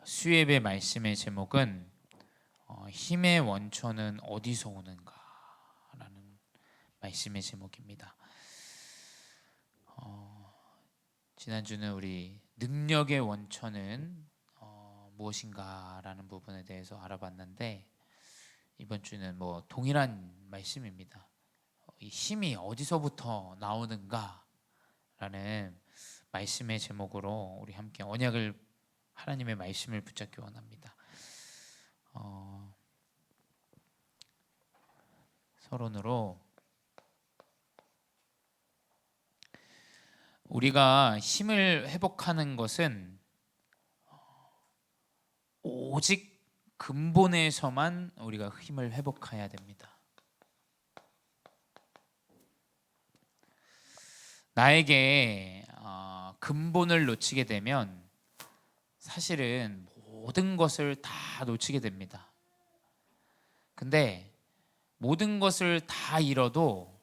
수예배 말씀의 제목은 힘의 원천은 어디서 오는가 라는 말씀의 제목입니다. 지난주는 우리 능력의 원천은 무엇인가 라는 부분에 대해서 알아봤는데, 이번 주는 동일한 말씀입니다. 이 힘이 어디서부터 나오는가 라는 말씀의 제목으로 우리 함께 언약을, 하나님의 말씀을 붙잡기 원합니다. 서론으로, 우리가 힘을 회복하는 것은 오직 근본에서만 우리가 힘을 회복해야 됩니다. 나에게 근본을 놓치게 되면 사실은 모든 것을 다 놓치게 됩니다. 근데 모든 것을 다 잃어도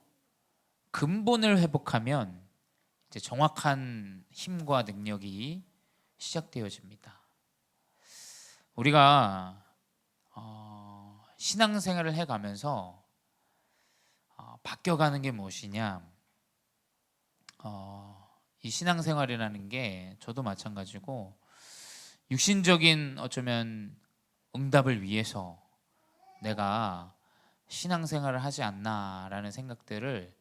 근본을 회복하면 이제 정확한 힘과 능력이 시작되어집니다. 우리가 신앙생활을 해가면서 바뀌어가는 게 무엇이냐? 이 신앙생활이라는 게 저도 마찬가지고 육신적인 어쩌면 응답을 위해서 내가 신앙생활을 하지 않나라는 생각들을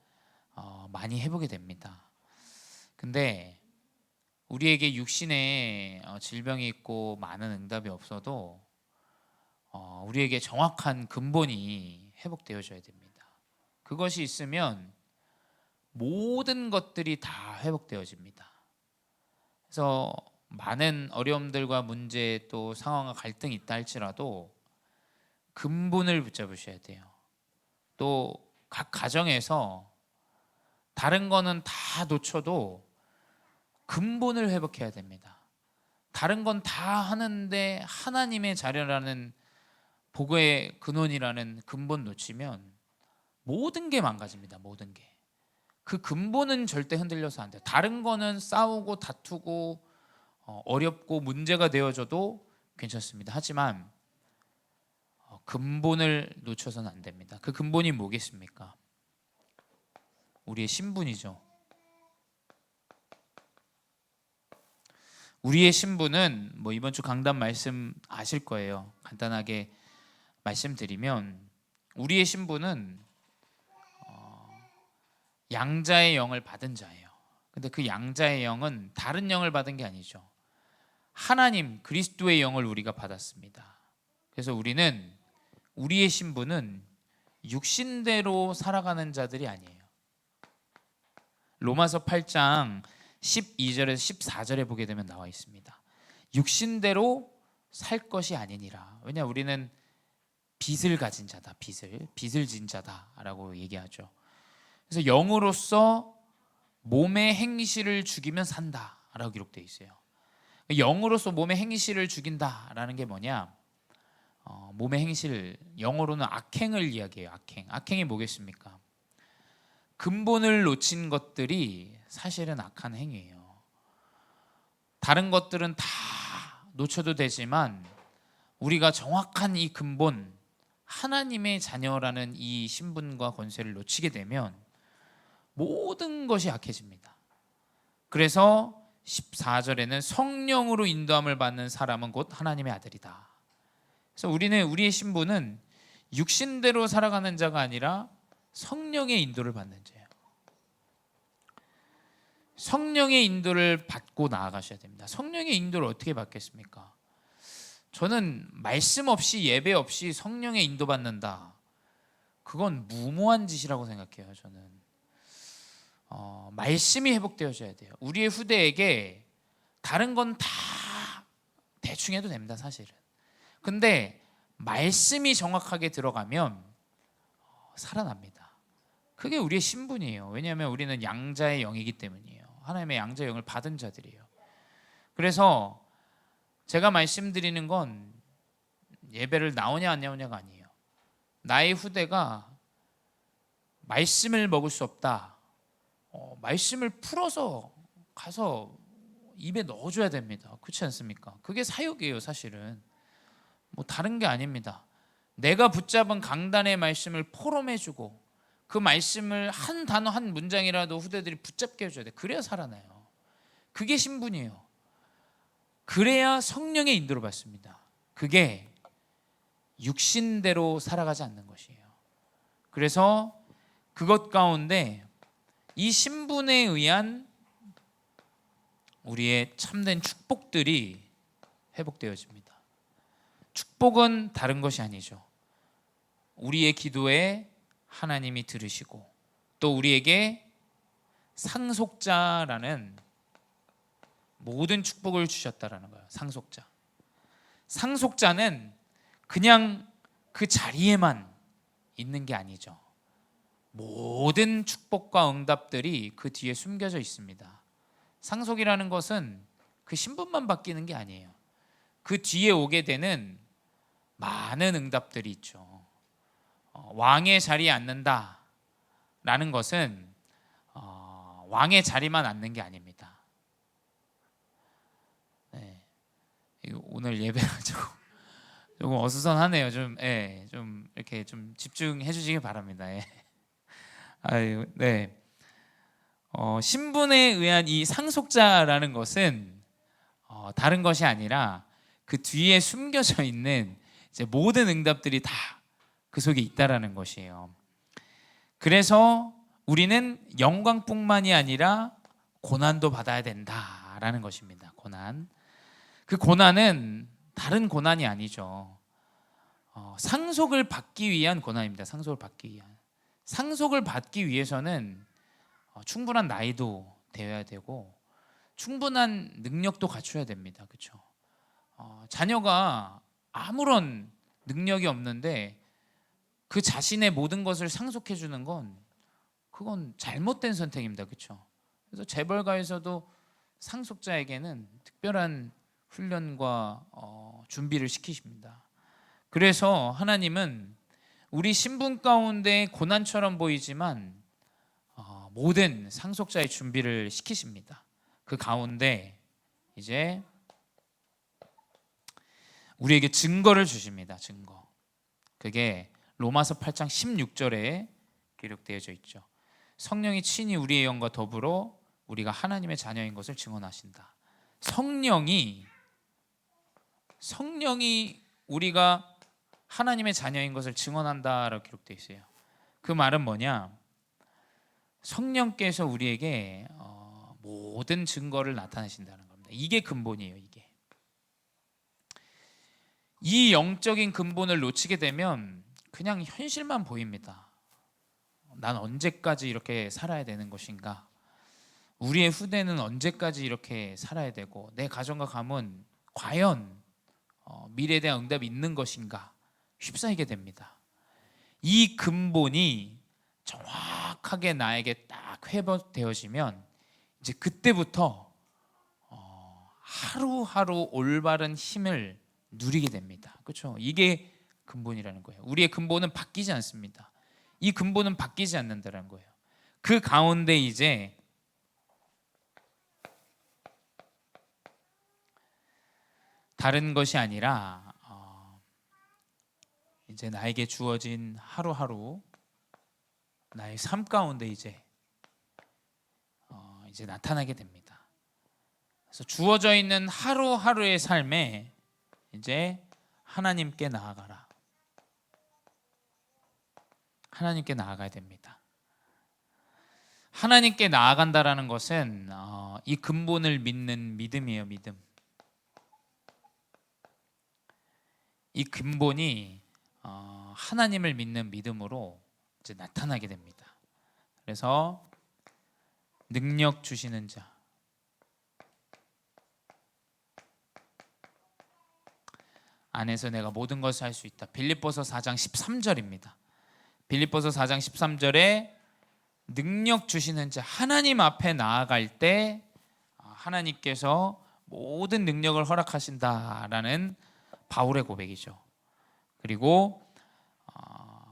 많이 해보게 됩니다. 근데 우리에게 육신에 질병이 있고 많은 응답이 없어도 우리에게 정확한 근본이 회복되어져야 됩니다. 그것이 있으면 모든 것들이 다 회복되어집니다. 그래서 많은 어려움들과 문제, 또 상황과 갈등이 있다 할지라도 근본을 붙잡으셔야 돼요. 또 각 가정에서 다른 거는 다 놓쳐도 근본을 회복해야 됩니다. 다른 건 다 하는데 하나님의 자녀라는 복의 근원이라는 근본 놓치면 모든 게 망가집니다. 모든 게. 그 근본은 절대 흔들려서 안 돼요. 다른 거는 싸우고 다투고 어렵고 문제가 되어져도 괜찮습니다. 하지만 근본을 놓쳐서는 안 됩니다. 그 근본이 뭐겠습니까? 우리의 신분이죠. 우리의 신분은 이번 주 강단 말씀 아실 거예요. 간단하게 말씀드리면, 우리의 신분은 양자의 영을 받은 자예요. 근데 그 양자의 영은 다른 영을 받은 게 아니죠. 하나님 그리스도의 영을 우리가 받았습니다. 그래서 우리의 신분은 육신대로 살아가는 자들이 아니에요. 로마서 8장 12절에서 14절에 보게 되면 나와 있습니다. 육신대로 살 것이 아니니라. 왜냐, 우리는 빚을 가진 자다. 빚을 진 자다라고 얘기하죠. 그래서 영으로서 몸의 행실을 죽이면 산다라고 기록되어 있어요. 영으로서 몸의 행실을 죽인다라는 게 뭐냐? 몸의 행실, 영어로는 악행을 이야기해요. 악행이 뭐겠습니까? 근본을 놓친 것들이 사실은 악한 행위예요. 다른 것들은 다 놓쳐도 되지만 우리가 정확한 이 근본, 하나님의 자녀라는 이 신분과 권세를 놓치게 되면 모든 것이 악해집니다. 그래서 14절에는 성령으로 인도함을 받는 사람은 곧 하나님의 아들이다. 그래서 우리의 신분은 육신대로 살아가는 자가 아니라 성령의 인도를 받는 자예요. 성령의 인도를 받고 나아가셔야 됩니다. 성령의 인도를 어떻게 받겠습니까? 저는 말씀 없이, 예배 없이 성령의 인도받는다, 그건 무모한 짓이라고 생각해요. 저는 말씀이 회복되어져야 돼요. 우리의 후대에게 다른 건 다 대충 해도 됩니다, 사실은. 근데 말씀이 정확하게 들어가면 살아납니다. 그게 우리의 신분이에요. 왜냐하면 우리는 양자의 영이기 때문이에요. 하나님의 양자의 영을 받은 자들이에요. 그래서 제가 말씀드리는 건 예배를 나오냐 안 나오냐가 아니에요. 나의 후대가 말씀을 먹을 수 없다, 말씀을 풀어서 가서 입에 넣어줘야 됩니다. 그렇지 않습니까? 그게 사역이에요, 사실은. 뭐 다른 게 아닙니다. 내가 붙잡은 강단의 말씀을 포럼해주고 그 말씀을 한 단어 한 문장이라도 후대들이 붙잡게 해줘야 돼. 그래야 살아나요. 그게 신분이에요. 그래야 성령의 인도를 받습니다. 그게 육신대로 살아가지 않는 것이에요. 그래서 그것 가운데 이 신분에 의한 우리의 참된 축복들이 회복되어집니다. 축복은 다른 것이 아니죠. 우리의 기도에 하나님이 들으시고 또 우리에게 상속자라는 모든 축복을 주셨다라는 거예요. 상속자. 상속자는 그냥 그 자리에만 있는 게 아니죠. 모든 축복과 응답들이 그 뒤에 숨겨져 있습니다. 상속이라는 것은 그 신분만 바뀌는 게 아니에요. 그 뒤에 오게 되는 많은 응답들이 있죠. 왕의 자리에 앉는다라는 것은 왕의 자리만 앉는 게 아닙니다. 네. 오늘 예배가 조금 어수선하네요. 좀 이렇게 좀 집중해 주시기 바랍니다. 아유, 네. 신분에 의한 이 상속자라는 것은 다른 것이 아니라 그 뒤에 숨겨져 있는 이제 모든 응답들이 다 그 속에 있다라는 것이에요. 그래서 우리는 영광뿐만이 아니라 고난도 받아야 된다라는 것입니다. 고난. 그 고난은 다른 고난이 아니죠. 상속을 받기 위한 고난입니다. 상속을 받기 위한. 상속을 받기 위해서는 충분한 나이도 되어야 되고 충분한 능력도 갖춰야 됩니다. 그렇죠? 자녀가 아무런 능력이 없는데 그 자신의 모든 것을 상속해 주는 건 그건 잘못된 선택입니다. 그렇죠? 그래서 재벌가에서도 상속자에게는 특별한 훈련과 준비를 시키십니다. 그래서 하나님은 우리 신분 가운데 고난처럼 보이지만 모든 상속자의 준비를 시키십니다. 그 가운데 이제 우리에게 증거를 주십니다. 증거. 그게 로마서 8장 16절에 기록되어져 있죠. 성령이 친히 우리의 영과 더불어 우리가 하나님의 자녀인 것을 증언하신다. 성령이 우리가 하나님의 자녀인 것을 증언한다라고 기록되어 있어요. 그 말은 뭐냐? 성령께서 우리에게 모든 증거를 나타내신다는 겁니다. 이게 근본이에요. 이 영적인 근본을 놓치게 되면 그냥 현실만 보입니다. 난 언제까지 이렇게 살아야 되는 것인가? 우리의 후대는 언제까지 이렇게 살아야 되고 내 가정과 가문 과연 미래에 대한 응답이 있는 것인가? 휩싸이게 됩니다. 이 근본이 정확하게 나에게 딱 회복되어지면 이제 그때부터 하루하루 올바른 힘을 누리게 됩니다. 그렇죠? 이게 근본이라는 거예요. 우리의 근본은 바뀌지 않습니다. 이 근본은 바뀌지 않는다는 거예요. 그 가운데 이제 다른 것이 아니라 이제 나에게 주어진 하루하루 나의 삶 가운데 이제 나타나게 됩니다. 그래서 주어져 있는 하루하루의 삶에 이제 하나님께 나아가라. 하나님께 나아가야 됩니다. 하나님께 나아간다라는 것은 이 근본을 믿는 믿음이에요. 믿음. 이 근본이 하나님을 믿는 믿음으로 이제 나타나게 됩니다. 그래서 능력 주시는 자, 안에서 내가 모든 것을 할 수 있다. 빌립보서 4장 13절입니다. 빌립보서 4장 13절에 능력 주시는 자, 하나님 앞에 나아갈 때 하나님께서 모든 능력을 허락하신다라는 바울의 고백이죠. 그리고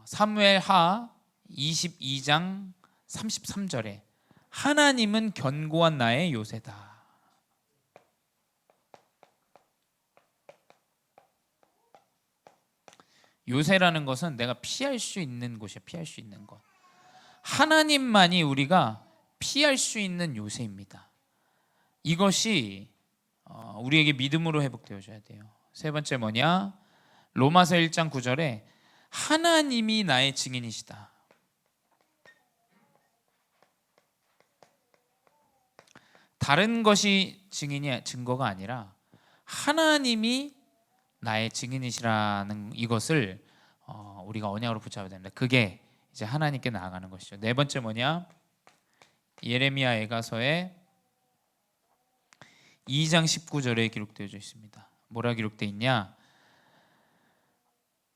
사무엘하 22장 33절에 하나님은 견고한 나의 요새다. 요새라는 것은 내가 피할 수 있는 곳이야. 피할 수 있는 것. 하나님만이 우리가 피할 수 있는 요새입니다. 이것이 우리에게 믿음으로 회복되어져야 돼요. 세 번째 뭐냐? 로마서 1장 9절에 하나님이 나의 증인이시다. 다른 것이 증거가 아니라 하나님이 나의 증인이시라는 이것을 우리가 언약으로 붙잡아야 됩니다. 그게 이제 하나님께 나아가는 것이죠. 네 번째 뭐냐? 예레미야 애가서에 2장 19절에 기록되어 있습니다. 뭐라 기록되어 있냐?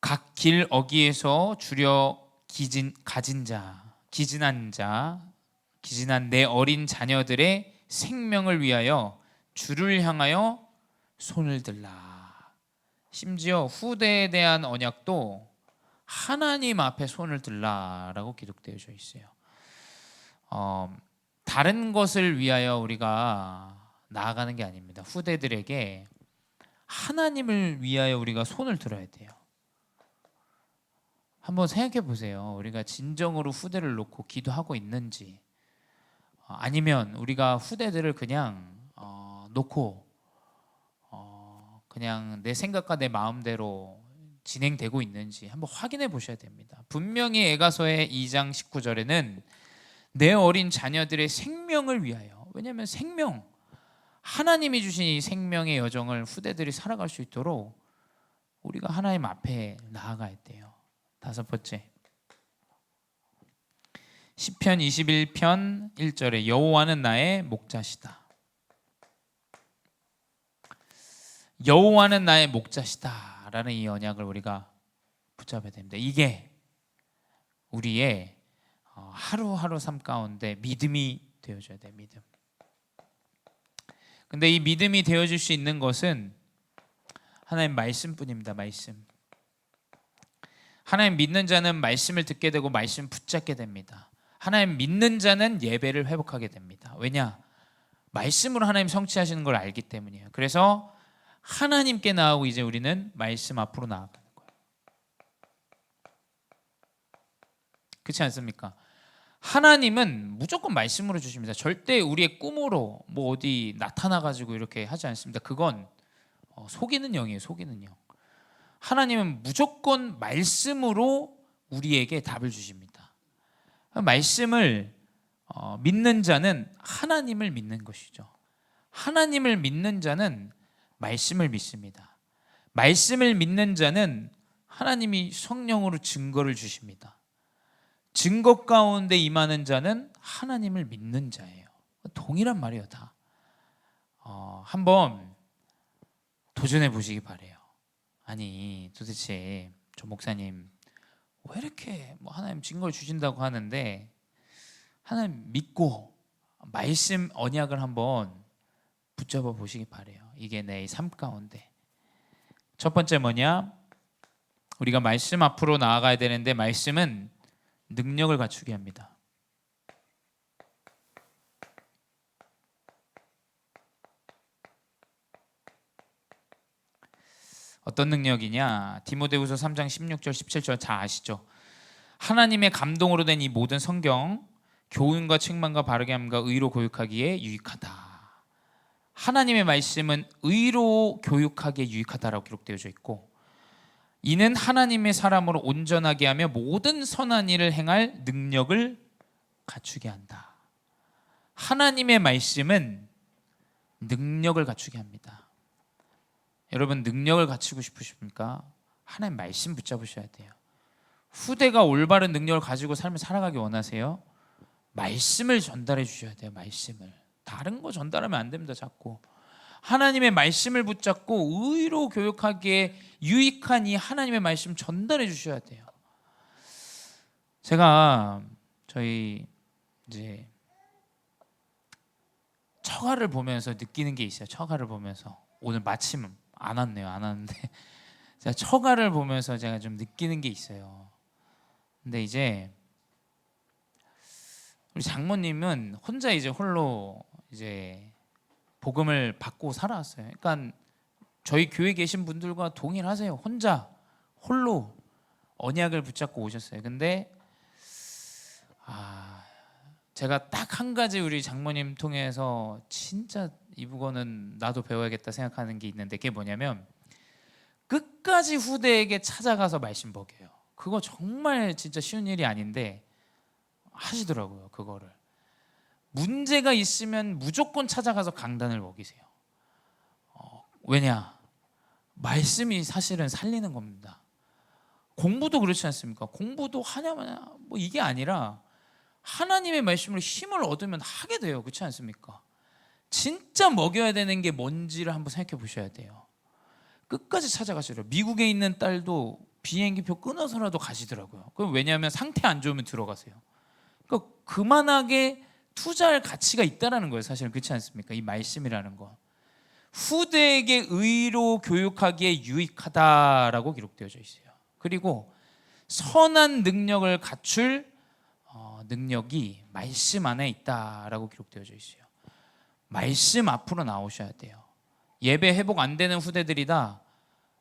각 길 어귀에서 주려 기진한 내 어린 자녀들의 생명을 위하여 주를 향하여 손을 들라. 심지어 후대에 대한 언약도 하나님 앞에 손을 들라라고 기록되어 있어요. 다른 것을 위하여 우리가 나아가는 게 아닙니다. 후대들에게 하나님을 위하여 우리가 손을 들어야 돼요. 한번 생각해 보세요. 우리가 진정으로 후대를 놓고 기도하고 있는지, 아니면 우리가 후대들을 그냥 놓고 그냥 내 생각과 내 마음대로 진행되고 있는지 한번 확인해 보셔야 됩니다. 분명히 에가서의 2장 19절에는 내 어린 자녀들의 생명을 위하여, 왜냐하면 생명, 하나님이 주신 이 생명의 여정을 후대들이 살아갈 수 있도록 우리가 하나님 앞에 나아가야 돼요. 다섯 번째, 시편 21편 1절에 여호와는 나의 목자시다. 여호와는 나의 목자시다 라는 이 언약을 우리가 붙잡아야 됩니다. 이게 우리의 하루하루 삶 가운데 믿음이 되어줘야 돼요. 믿음. 근데 이 믿음이 되어줄 수 있는 것은 하나님 말씀뿐입니다. 말씀. 하나님 믿는 자는 말씀을 듣게 되고 말씀을 붙잡게 됩니다. 하나님 믿는 자는 예배를 회복하게 됩니다. 왜냐? 말씀으로 하나님 성취하시는 걸 알기 때문이에요. 그래서 하나님께 나아가고 이제 우리는 말씀 앞으로 나아가는 거예요. 그렇지 않습니까? 하나님은 무조건 말씀으로 주십니다. 절대 우리의 꿈으로 뭐 어디 나타나가지고 이렇게 하지 않습니다. 그건 속이는 영이에요. 속이는 영. 하나님은 무조건 말씀으로 우리에게 답을 주십니다. 말씀을 믿는 자는 하나님을 믿는 것이죠. 하나님을 믿는 자는 말씀을 믿습니다. 말씀을 믿는 자는 하나님이 성령으로 증거를 주십니다. 증거 가운데 임하는 자는 하나님을 믿는 자예요. 동일한 말이에요. 다. 한번 도전해 보시기 바래요. 아니 도대체 저 목사님 왜 이렇게 하나님 증거를 주신다고 하는데 하나님 믿고 말씀 언약을 한번 붙잡아 보시기 바래요. 이게 내 삶 가운데 첫 번째 뭐냐? 우리가 말씀 앞으로 나아가야 되는데 말씀은 능력을 갖추게 합니다. 어떤 능력이냐? 디모데후서 3장 16절 17절 다 아시죠? 하나님의 감동으로 된 이 모든 성경 교훈과 책망과 바르게 함과 의로 교육하기에 유익하다. 하나님의 말씀은 의로 교육하기에 유익하다라고 기록되어져 있고, 이는 하나님의 사람으로 온전하게 하며 모든 선한 일을 행할 능력을 갖추게 한다. 하나님의 말씀은 능력을 갖추게 합니다. 여러분 능력을 갖추고 싶으십니까? 하나님 말씀 붙잡으셔야 돼요. 후대가 올바른 능력을 가지고 삶을 살아가기 원하세요? 말씀을 전달해 주셔야 돼요. 말씀을. 다른 거 전달하면 안 됩니다. 자꾸 하나님의 말씀을 붙잡고 의로 교육하기에 유익한 이 하나님의 말씀 전달해 주셔야 돼요. 제가 저희 이제 처가를 보면서 느끼는 게 있어요. 처가를 보면서 오늘 마침 안 왔네요. 안 왔는데 제가 처가를 보면서 제가 좀 느끼는 게 있어요. 근데 이제 우리 장모님은 혼자 이제 홀로 이제 복음을 받고 살아왔어요. 그러니까 저희 교회 계신 분들과 동일하세요. 혼자 홀로 언약을 붙잡고 오셨어요. 근데 제가 딱 한 가지 우리 장모님 통해서 진짜 이거는 나도 배워야겠다 생각하는 게 있는데, 그게 뭐냐면 끝까지 후대에게 찾아가서 말씀 먹여요. 그거 정말 진짜 쉬운 일이 아닌데 하시더라고요. 그거를 문제가 있으면 무조건 찾아가서 강단을 먹이세요. 왜냐? 말씀이 사실은 살리는 겁니다. 공부도 그렇지 않습니까? 공부도 하냐마냐 뭐 이게 아니라 하나님의 말씀으로 힘을 얻으면 하게 돼요. 그렇지 않습니까? 진짜 먹여야 되는 게 뭔지를 한번 생각해 보셔야 돼요. 끝까지 찾아가시더라고요. 미국에 있는 딸도 비행기표 끊어서라도 가시더라고요. 그럼 왜냐하면 상태 안 좋으면 들어가세요. 그러니까 그만하게 투자할 가치가 있다라는 거예요. 사실은 그렇지 않습니까? 이 말씀이라는 거. 후대에게 의로 교육하기에 유익하다라고 기록되어져 있어요. 그리고 선한 능력을 갖출 능력이 말씀 안에 있다라고 기록되어져 있어요. 말씀 앞으로 나오셔야 돼요. 예배 회복 안 되는 후대들이다.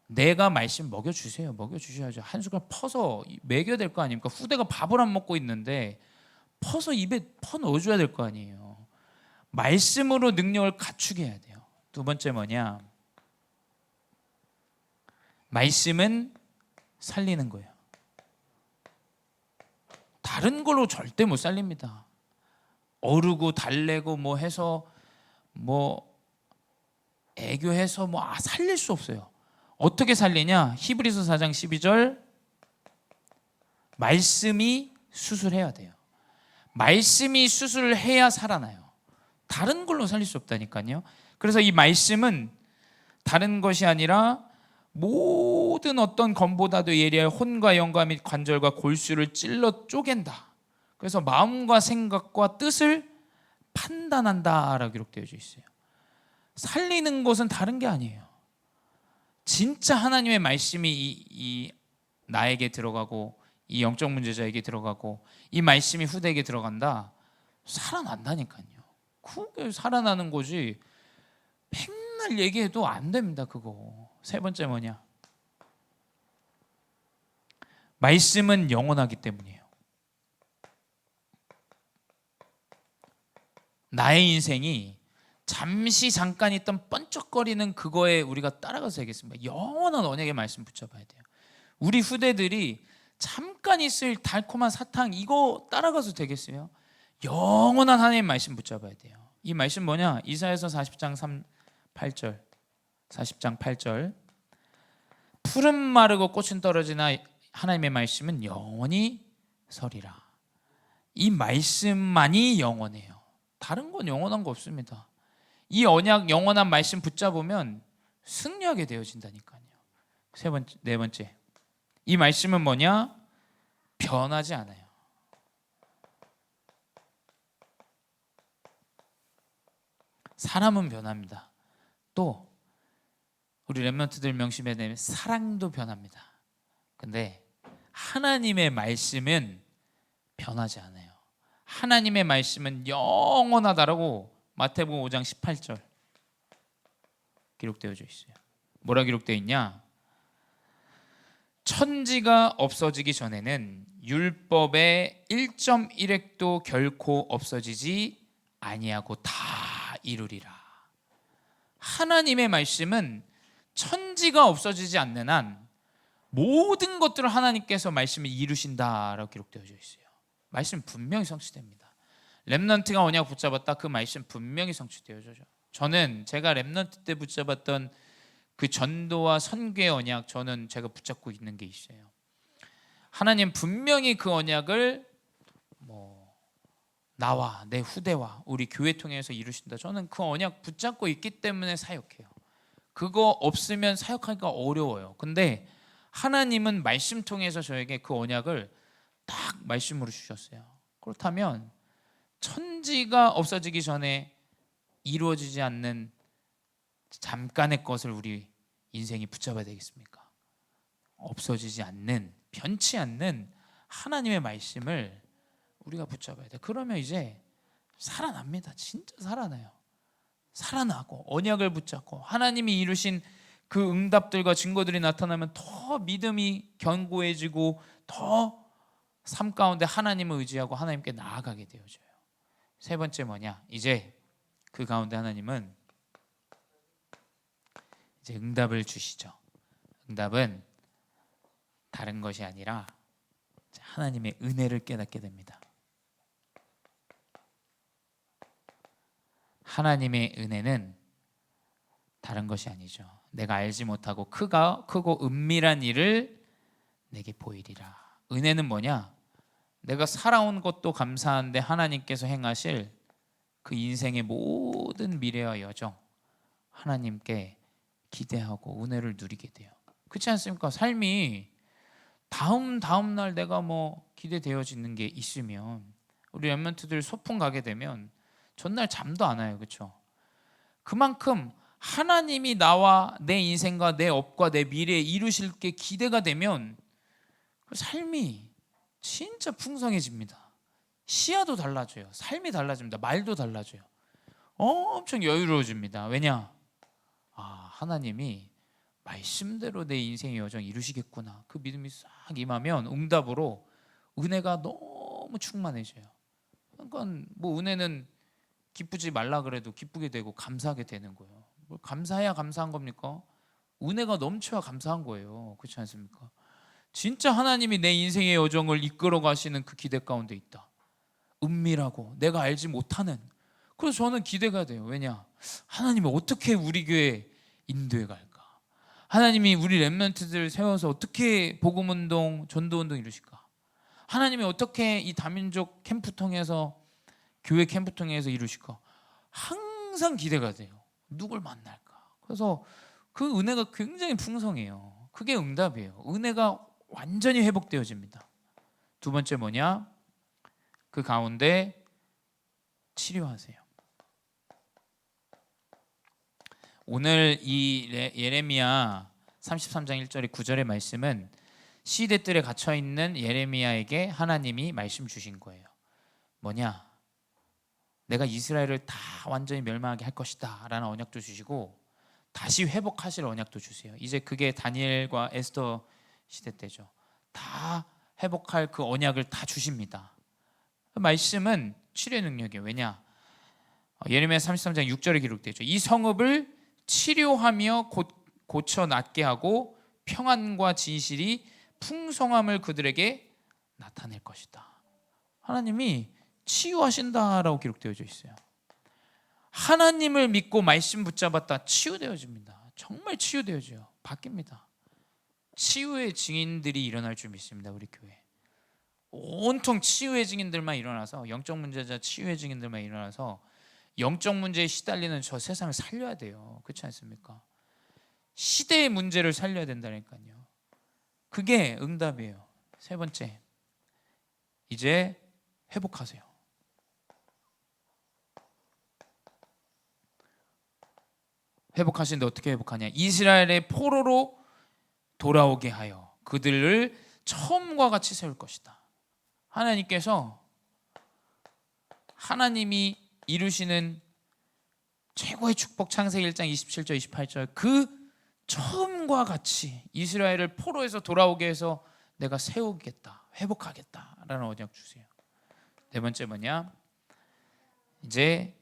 내가 말씀 먹여주세요. 먹여주셔야죠. 한 숟갈 퍼서 먹여야 될 거 아닙니까? 후대가 밥을 안 먹고 있는데 퍼서 입에 퍼 넣어줘야 될 거 아니에요. 말씀으로 능력을 갖추게 해야 돼요. 두 번째 뭐냐? 말씀은 살리는 거예요. 다른 걸로 절대 못 살립니다. 어르고 달래고 뭐 해서 뭐 애교해서 뭐 살릴 수 없어요. 어떻게 살리냐? 히브리서 4장 12절 말씀이 수술해야 돼요. 말씀이 수술을 해야 살아나요. 다른 걸로 살릴 수 없다니까요. 그래서 이 말씀은 다른 것이 아니라 모든 어떤 검보다도 예리할 혼과 영과 및 관절과 골수를 찔러 쪼갠다. 그래서 마음과 생각과 뜻을 판단한다라고 기록되어져 있어요. 살리는 것은 다른 게 아니에요. 진짜 하나님의 말씀이 이 나에게 들어가고 이 영적 문제자에게 들어가고 이 말씀이 후대에게 들어간다. 살아난다니까요. 그게 살아나는 거지. 맨날 얘기해도 안 됩니다. 그거. 세 번째 뭐냐? 말씀은 영원하기 때문이에요. 나의 인생이 잠시 잠깐 있던 번쩍거리는 그거에 우리가 따라가서 되겠습니다. 영원한 언약의 말씀 붙잡아야 돼요. 우리 후대들이 잠깐 있을 달콤한 사탕 이거 따라가서 되겠어요? 영원한 하나님의 말씀 붙잡아야 돼요. 이 말씀 뭐냐? 이사야서 40장 8절 40장 8절 푸른 마르고 꽃은 떨어지나 하나님의 말씀은 영원히 서리라. 이 말씀만이 영원해요. 다른 건 영원한 거 없습니다. 이 언약 영원한 말씀 붙잡으면 승리하게 되어진다니까요. 네 번째 이 말씀은 뭐냐? 변하지 않아요. 사람은 변합니다. 또 우리 렘넌트들 명심해야 되면 사랑도 변합니다. 근데 하나님의 말씀은 변하지 않아요. 하나님의 말씀은 영원하다라고 마태복음 5장 18절 기록되어져 있어요. 뭐라 기록되어 있냐? 천지가 없어지기 전에는 율법의 1.1획도 결코 없어지지 아니하고 다 이루리라. 하나님의 말씀은 천지가 없어지지 않는 한 모든 것들을 하나님께서 말씀을 이루신다라고 기록되어져 있어요. 말씀 분명히 성취됩니다. 렘넌트가 언약 붙잡았다. 그 말씀 분명히 성취되어져. 저는 제가 렘넌트 때 붙잡았던 그 전도와 선교의 언약, 저는 제가 붙잡고 있는 게 있어요. 하나님 분명히 그 언약을 나와 내 후대와 우리 교회 통해서 이루신다. 저는 그 언약 붙잡고 있기 때문에 사역해요. 그거 없으면 사역하기가 어려워요. 근데 하나님은 말씀 통해서 저에게 그 언약을 딱 말씀으로 주셨어요. 그렇다면 천지가 없어지기 전에 이루어지지 않는 잠깐의 것을 우리 인생이 붙잡아야 되겠습니까? 없어지지 않는, 변치 않는 하나님의 말씀을 우리가 붙잡아야 돼. 그러면 이제 살아납니다. 진짜 살아나요. 살아나고 언약을 붙잡고 하나님이 이루신 그 응답들과 증거들이 나타나면 더 믿음이 견고해지고 더 삶 가운데 하나님을 의지하고 하나님께 나아가게 되어져요. 세 번째 뭐냐? 이제 그 가운데 하나님은 이제 응답을 주시죠. 응답은 다른 것이 아니라 하나님의 은혜를 깨닫게 됩니다. 하나님의 은혜는 다른 것이 아니죠. 내가 알지 못하고 크고 은밀한 일을 내게 보이리라. 은혜는 뭐냐? 내가 살아온 것도 감사한데 하나님께서 행하실 그 인생의 모든 미래와 여정 하나님께 기대하고 은혜를 누리게 돼요. 그렇지 않습니까? 삶이 다음 날 내가 뭐 기대되어지는 게 있으면 우리 렘넌트들 소풍 가게 되면 전날 잠도 안 와요. 그렇죠? 그만큼 하나님이 나와 내 인생과 내 업과 내 미래에 이루실 게 기대가 되면 그 삶이 진짜 풍성해집니다. 시야도 달라져요. 삶이 달라집니다. 말도 달라져요. 엄청 여유로워집니다. 왜냐? 하나님이 말씀대로 내 인생의 여정 이루시겠구나. 그 믿음이 싹 임하면 응답으로 은혜가 너무 충만해져요. 그러니까 뭐 은혜는 기쁘지 말라 그래도 기쁘게 되고 감사하게 되는 거예요. 뭘 감사해야 감사한 겁니까? 은혜가 넘쳐야 감사한 거예요. 그렇지 않습니까? 진짜 하나님이 내 인생의 여정을 이끌어 가시는 그 기대 가운데 있다. 은밀하고 내가 알지 못하는. 그래서 저는 기대가 돼요. 왜냐? 하나님이 어떻게 우리 교회 인도해 갈까? 하나님이 우리 렘넌트들 세워서 어떻게 복음운동, 전도운동 이루실까? 하나님이 어떻게 이 다민족 캠프 통해서 교회 캠프 통해서 이루실까? 항상 기대가 돼요. 누굴 만날까? 그래서 그 은혜가 굉장히 풍성해요. 그게 응답이에요. 은혜가 완전히 회복되어집니다. 두 번째 뭐냐? 그 가운데 치료하세요. 오늘 이 예레미야 33장 1절에 9절의 말씀은 시대들에 갇혀있는 예레미야에게 하나님이 말씀 주신 거예요. 뭐냐? 내가 이스라엘을 다 완전히 멸망하게 할 것이다 라는 언약도 주시고 다시 회복하실 언약도 주세요. 이제 그게 다니엘과 에스더 시대 때죠. 다 회복할 그 언약을 다 주십니다. 그 말씀은 치료의 능력이에요. 왜냐? 예레미야 33장 6절에 기록되죠. 이 성읍을 치료하며 고쳐 낫게 하고 평안과 진실이 풍성함을 그들에게 나타낼 것이다. 하나님이 치유하신다라고 기록되어져 있어요. 하나님을 믿고 말씀 붙잡았다 치유되어집니다. 정말 치유되어져요. 바뀝니다. 치유의 증인들이 일어날 줄 믿습니다. 우리 교회 온통 치유의 증인들만 일어나서 영적 문제자 치유의 증인들만 일어나서 영적 문제에 시달리는 저 세상을 살려야 돼요. 그렇지 않습니까? 시대의 문제를 살려야 된다니까요. 그게 응답이에요. 세 번째, 이제 회복하세요. 회복하시는데 어떻게 회복하냐? 이스라엘의 포로로 돌아오게 하여 그들을 처음과 같이 세울 것이다. 하나님께서 하나님이 이루시는 최고의 축복 창세기 1장 27절 28절 그 처음과 같이 이스라엘을 포로에서 돌아오게 해서 내가 세우겠다, 회복하겠다라는 언약 주세요. 네 번째 뭐냐? 이제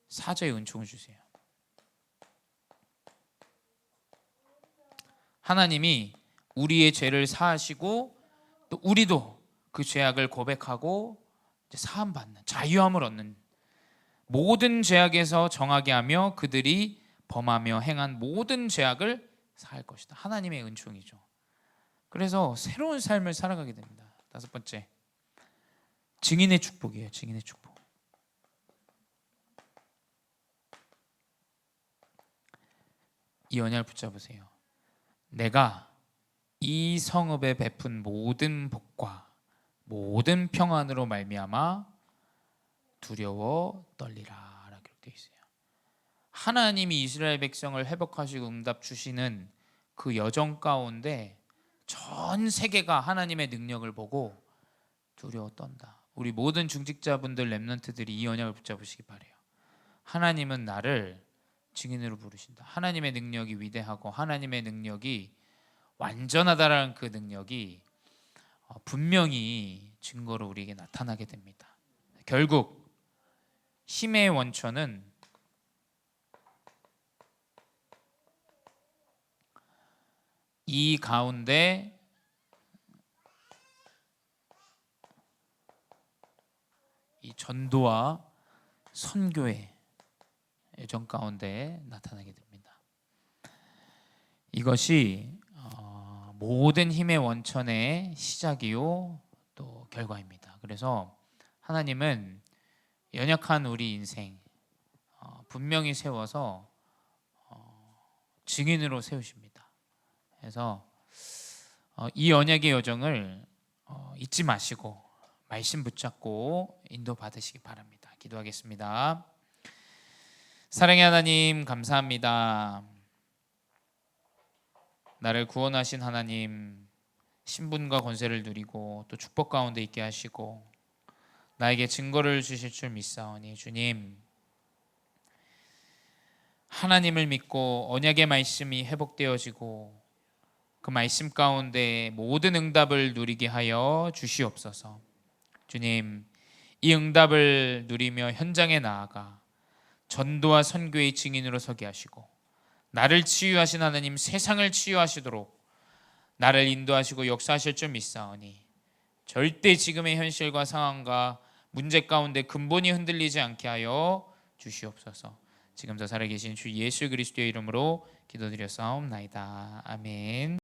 사죄의 은총을 주세요. 하나님이 우리의 죄를 사하시고 또 우리도 그 죄악을 고백하고 사함 받는 자유함을 얻는 모든 죄악에서 정하게 하며 그들이 범하며 행한 모든 죄악을 사할 것이다. 하나님의 은총이죠. 그래서 새로운 삶을 살아가게 됩니다. 다섯 번째, 증인의 축복이에요. 증인의 축복. 이 언약을 붙잡으세요. 내가 이 성읍에 베푼 모든 복과 모든 평안으로 말미암아 두려워 떨리라 라고 기록되어 있어요. 하나님이 이스라엘 백성을 회복하시고 응답 주시는 그 여정 가운데 전 세계가 하나님의 능력을 보고 두려워 떤다. 우리 모든 중직자분들 렘넌트들이 이 언약을 붙잡으시기 바라요. 하나님은 나를 증인으로 부르신다. 하나님의 능력이 위대하고 하나님의 능력이 완전하다라는 그 능력이 분명히 증거로 우리에게 나타나게 됩니다. 결국 힘의 원천은 이 가운데 이 전도와 선교의 애정 가운데 나타나게 됩니다. 이것이 모든 힘의 원천의 시작이요 또 결과입니다. 그래서 하나님은 연약한 우리 인생 분명히 세워서 증인으로 세우십니다. 그래서 이 언약의 여정을 잊지 마시고 말씀 붙잡고 인도 받으시기 바랍니다. 기도하겠습니다. 사랑의 하나님 감사합니다. 나를 구원하신 하나님, 신분과 권세를 누리고 또 축복 가운데 있게 하시고 나에게 증거를 주실 줄 믿사오니 주님, 하나님을 믿고 언약의 말씀이 회복되어지고 그 말씀 가운데 모든 응답을 누리게 하여 주시옵소서. 주님, 이 응답을 누리며 현장에 나아가 전도와 선교의 증인으로 서게 하시고 나를 치유하신 하나님, 세상을 치유하시도록 나를 인도하시고 역사하실 줄 믿사오니 절대 지금의 현실과 상황과 문제 가운데 근본이 흔들리지 않게 하여 주시옵소서. 지금도 살아계신 주 예수 그리스도의 이름으로 기도드렸사옵나이다. 아멘.